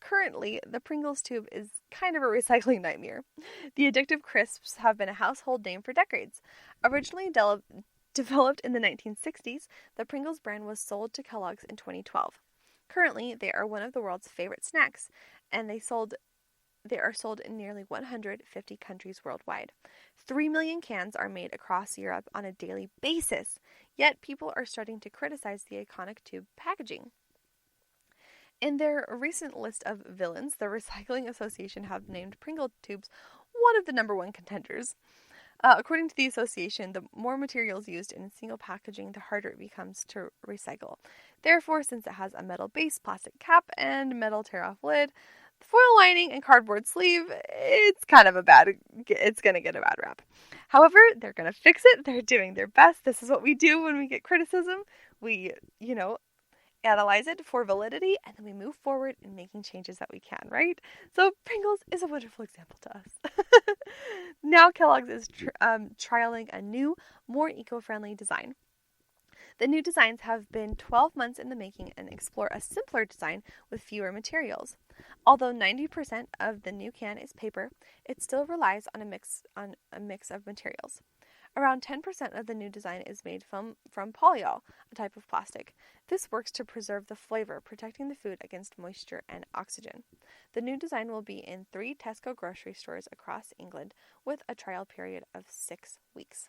currently, the Pringles tube is kind of a recycling nightmare. The addictive crisps have been a household name for decades. Originally developed in the 1960s, the Pringles brand was sold to Kellogg's in 2012. Currently, they are one of the world's favorite snacks, and they are sold in nearly 150 countries worldwide. 3 million cans are made across Europe on a daily basis, yet people are starting to criticize the iconic tube packaging. In their recent list of villains, the Recycling Association have named Pringle tubes one of the number one contenders. According to the association, the more materials used in single packaging, the harder it becomes to recycle. Therefore, since it has a metal base, plastic cap, and metal tear-off lid, foil lining, and cardboard sleeve, it's going to get a bad rap. However, they're going to fix it. They're doing their best. This is what we do when we get criticism. We, analyze it for validity, and then we move forward in making changes that we can, right? So Pringles is a wonderful example to us. Now Kellogg's is trialing a new, more eco-friendly design. The new designs have been 12 months in the making and explore a simpler design with fewer materials. Although 90% of the new can is paper, it still relies on a mix of materials. Around 10% of the new design is made from polyol, a type of plastic. This works to preserve the flavor, protecting the food against moisture and oxygen. The new design will be in 3 Tesco grocery stores across England with a trial period of 6 weeks.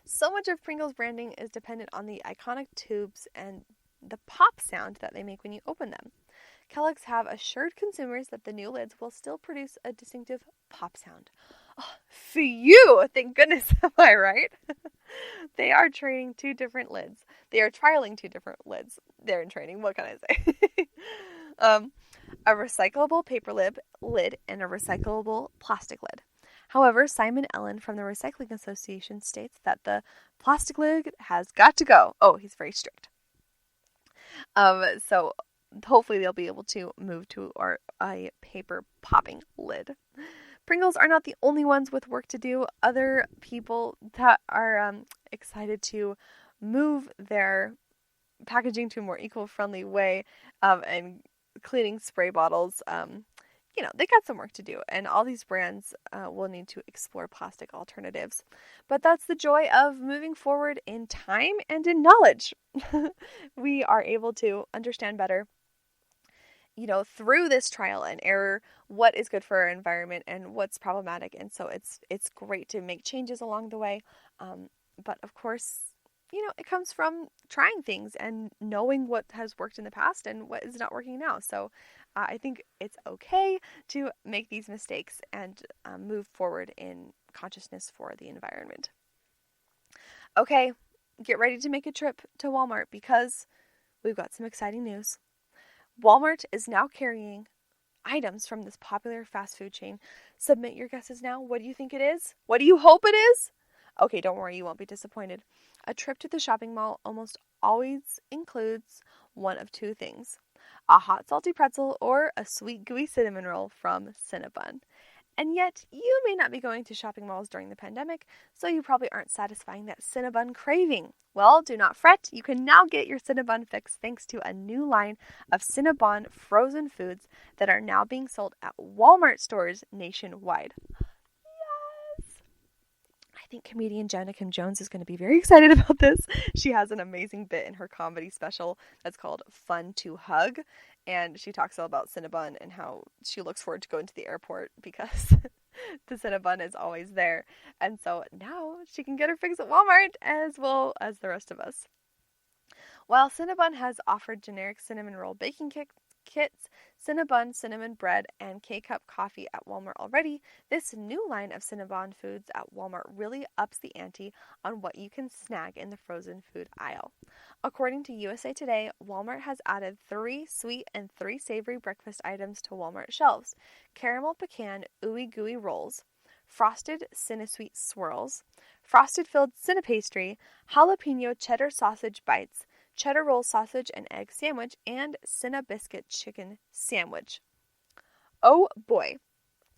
So much of Pringles branding is dependent on the iconic tubes and the pop sound that they make when you open them. Kellogg's have assured consumers that the new lids will still produce a distinctive pop sound. Oh, phew! Thank goodness, am I right? They are trialing 2 different lids. They're in training, what can I say? A recyclable paper lid and a recyclable plastic lid. However, Simon Ellen from the Recycling Association states that the plastic lid has got to go. Oh, he's very strict. So hopefully they'll be able to move to a paper popping lid. Pringles are not the only ones with work to do. Other people that are excited to move their packaging to a more eco-friendly way and cleaning spray bottles, they got some work to do. And all these brands will need to explore plastic alternatives. But that's the joy of moving forward in time and in knowledge. We are able to understand better, through this trial and error, what is good for our environment and what's problematic. And so it's great to make changes along the way. But of course, it comes from trying things and knowing what has worked in the past and what is not working now. So I think it's okay to make these mistakes and move forward in consciousness for the environment. Okay, get ready to make a trip to Walmart because we've got some exciting news. Walmart is now carrying items from this popular fast food chain. Submit your guesses now. What do you think it is? What do you hope it is? Okay, don't worry, you won't be disappointed. A trip to the shopping mall almost always includes one of 2 things: a hot salty pretzel or a sweet gooey cinnamon roll from Cinnabon. And yet, you may not be going to shopping malls during the pandemic, so you probably aren't satisfying that Cinnabon craving. Well, do not fret. You can now get your Cinnabon fix thanks to a new line of Cinnabon frozen foods that are now being sold at Walmart stores nationwide. Yes! I think comedian Jenna Kim Jones is going to be very excited about this. She has an amazing bit in her comedy special that's called Fun to Hug. And she talks all about Cinnabon and how she looks forward to going to the airport because the Cinnabon is always there. And so now she can get her fix at Walmart as well as the rest of us. While Cinnabon has offered generic cinnamon roll baking kits, Cinnabon cinnamon bread, and K-Cup coffee at Walmart already, this new line of Cinnabon foods at Walmart really ups the ante on what you can snag in the frozen food aisle. According to USA Today, Walmart has added 3 sweet and 3 savory breakfast items to Walmart shelves: caramel pecan ooey gooey rolls, frosted Cinnasweet swirls, frosted filled Cinnapastry, jalapeno cheddar sausage bites, cheddar roll sausage and egg sandwich, and Cinnabiscuit chicken sandwich. Oh boy.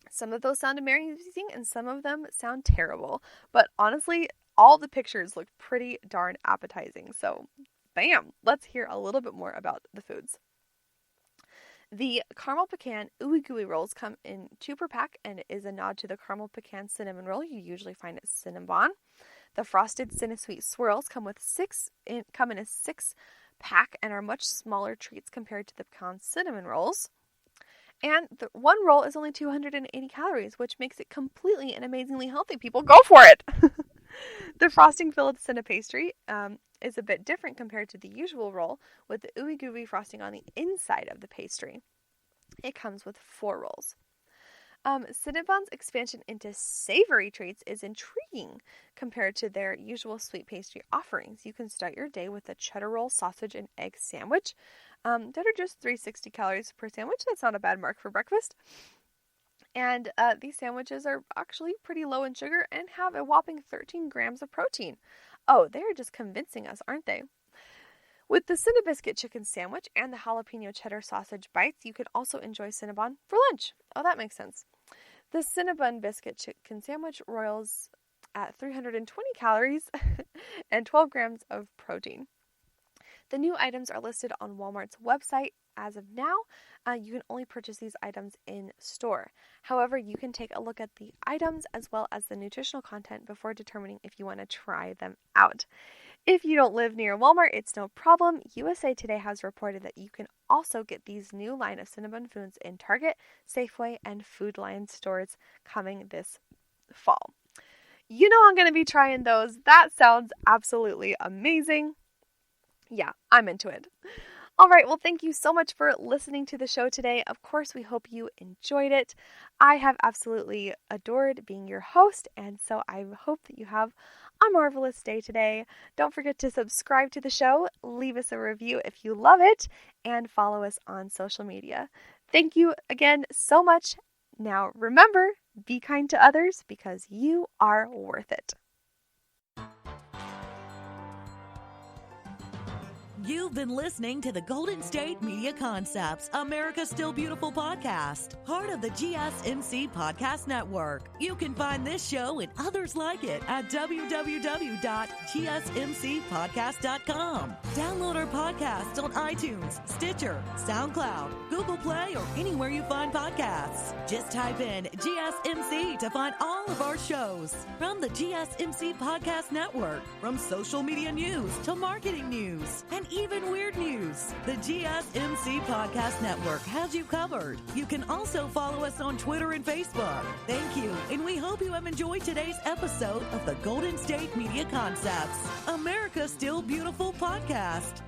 Some of those sound amazing and some of them sound terrible. But honestly, all the pictures look pretty darn appetizing. So, bam! Let's hear a little bit more about the foods. The caramel pecan ooey gooey rolls come in 2 per pack, and it is a nod to the caramel pecan cinnamon roll you usually find at Cinnabon. The frosted Cinnasweet swirls come in a 6 pack and are much smaller treats compared to the pecan cinnamon rolls. And the one roll is only 280 calories, which makes it completely and amazingly healthy. People, go for it! The frosting filled Cinna pastry is a bit different compared to the usual roll, with the ooey gooey frosting on the inside of the pastry. It comes with 4 rolls. Cinnabon's expansion into savory treats is intriguing compared to their usual sweet pastry offerings. You can start your day with a cheddar roll, sausage, and egg sandwich that are just 360 calories per sandwich. That's not a bad mark for breakfast. And these sandwiches are actually pretty low in sugar and have a whopping 13 grams of protein. Oh, they're just convincing us, aren't they? With the Cinnabiscuit chicken sandwich and the jalapeno cheddar sausage bites, you can also enjoy Cinnabon for lunch. Oh, that makes sense. The Cinnabon biscuit chicken sandwich roils at 320 calories and 12 grams of protein. The new items are listed on Walmart's website. As of now, you can only purchase these items in store. However, you can take a look at the items as well as the nutritional content before determining if you want to try them out. If you don't live near Walmart, it's no problem. USA Today has reported that you can also get these new line of Cinnabon foods in Target, Safeway, and Food Lion stores coming this fall. You know I'm going to be trying those. That sounds absolutely amazing. Yeah, I'm into it. All right, well, thank you so much for listening to the show today. Of course, we hope you enjoyed it. I have absolutely adored being your host, and so I hope that you have a marvelous day today. Don't forget to subscribe to the show, leave us a review if you love it, and follow us on social media. Thank you again so much. Now, remember, be kind to others because you are worth it. You've been listening to the Golden State Media Concepts, America's Still Beautiful podcast, part of the GSMC Podcast Network. You can find this show and others like it at www.gsmcpodcast.com. Download our podcasts on iTunes, Stitcher, SoundCloud, Google Play, or anywhere you find podcasts. Just type in GSMC to find all of our shows. From the GSMC Podcast Network, from social media news to marketing news, and even weird news, the GSMC Podcast Network has you covered. You can also follow us on Twitter and Facebook. Thank you, and we hope you have enjoyed today's episode of the Golden State Media Concepts, America's Still Beautiful podcast.